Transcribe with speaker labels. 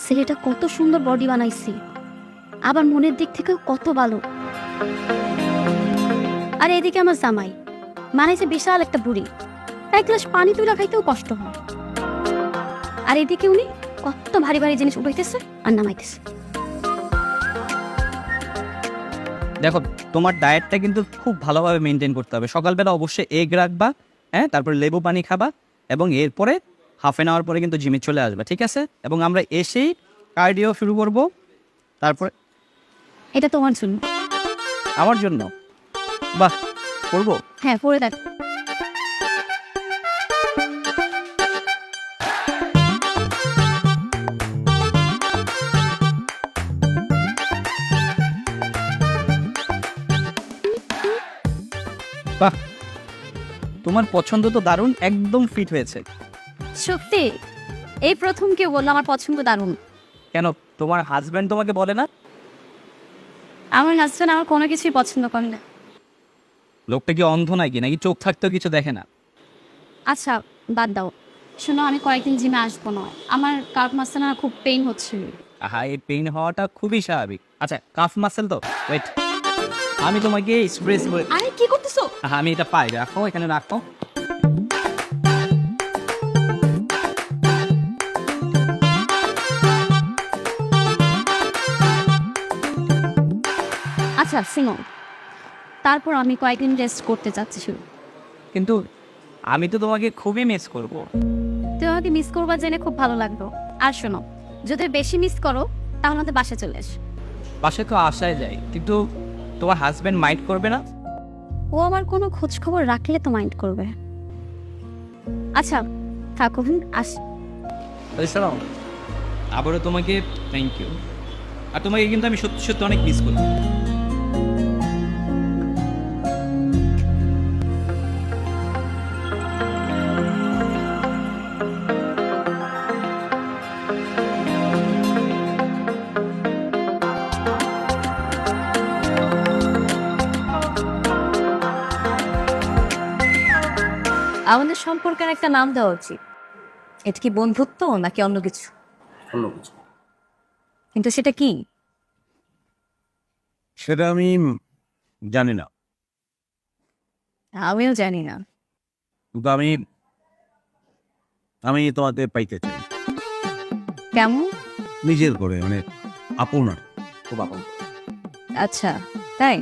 Speaker 1: ছেলেটা কত সুন্দর বডি বানাইছে, আবার মনের দিক থেকেও কত ভালো। আর এদিকে আমার জামাই মানাইছে বিশাল একটা বুড়ি, এক গ্লাস পানি তুলা খাইতেও কষ্ট হয়। আর এদিকে উনি কত ভারী ভারী জিনিস উঠাইতেছে আর নামাইতেছে।
Speaker 2: দেখো, তোমার ডায়েটটা কিন্তু খুব ভালোভাবে মেনটেন করতে হবে। সকালবেলা অবশ্যই এগ রাখবা, হ্যাঁ, তারপরে লেবু পানি খাবা, এবং এরপরে হাফ অ্যান আওয়ার পরে কিন্তু জিমে চলে আসবে, ঠিক আছে? এবং আমরা এসেই কার্ডিও শুরু করব। তারপরে
Speaker 1: এটা তোমার জন্য।
Speaker 2: আমার জন্য? বাহ, করবো।
Speaker 1: হ্যাঁ, পরে দেখ।
Speaker 2: বাহ, তোমার পছন্দ তো দারুণ, একদম ফিট হয়েছে।
Speaker 1: সত্যি? এই প্রথম কেউ বললো আমার পছন্দ দারুণ।
Speaker 2: কেন, তোমার হাজব্যান্ড তোমাকে বলে না?
Speaker 1: আমার হাজব্যান্ড আমার কোনো কিছুই পছন্দ করে না।
Speaker 2: লোকটা কি অন্ধ নাকি, নাকি চোখ থাকতেও কিছু দেখে না?
Speaker 1: আচ্ছা, বাদ দাও। শোনো, আমি কয়েকদিন জিমে আসবো না। আমার কাপ মাসে না খুব পেইন হচ্ছিল।
Speaker 2: আহা, এই পেইন হওয়াটা খুবই স্বাভাবিক। আচ্ছা, কাফ মাসেল তো, ওয়েট, আমি তোমাকে স্প্রেস করে।
Speaker 1: আরে কি করতেছো?
Speaker 2: আহা, আমি এটা পাই, রাখো এখানে, রাখো।
Speaker 1: আচ্ছা শুনো, তারপর আমি কয়েকদিন রেস্ট করতে চাচ্ছি শুরু।
Speaker 2: কিন্তু আমি তো তোমাকে খুবই মিস করব।
Speaker 1: তুমি আমাকে মিস করবা জেনে খুব ভালো লাগলো। আর শোনো, যদি বেশি মিস করো তাহলে আমাদের বাসায় চলে এসো।
Speaker 2: বাসায় তো আসায় যাই, কিন্তু তোমার হাজব্যান্ড মাইন্ড করবে না?
Speaker 1: ও আমার কোনো খোঁজ খবর রাখলে তো মাইন্ড করবে। আচ্ছা থাকো, আস।
Speaker 2: শোনো, আবারও তোমাকে থ্যাংক ইউ। আর তোমাকে কিন্তু আমি সত্যি সত্যি অনেক মিস করি।
Speaker 3: আমাদের সম্পর্কের একটা নাম দেওয়া উচিত। এটা কি বন্ধুত্ব নাকি অন্য কিছু?
Speaker 4: অন্য কিছু।
Speaker 3: কিন্তু সেটা কি?
Speaker 4: সেটা আমি জানি না,
Speaker 3: আমিও জানি না।
Speaker 4: কিন্তু আমি আমি তোমাকে পাইতে চাই,
Speaker 3: কেমন?
Speaker 4: নিজের করে, মানে আপনার, খুব আপন।
Speaker 3: আচ্ছা, তাই?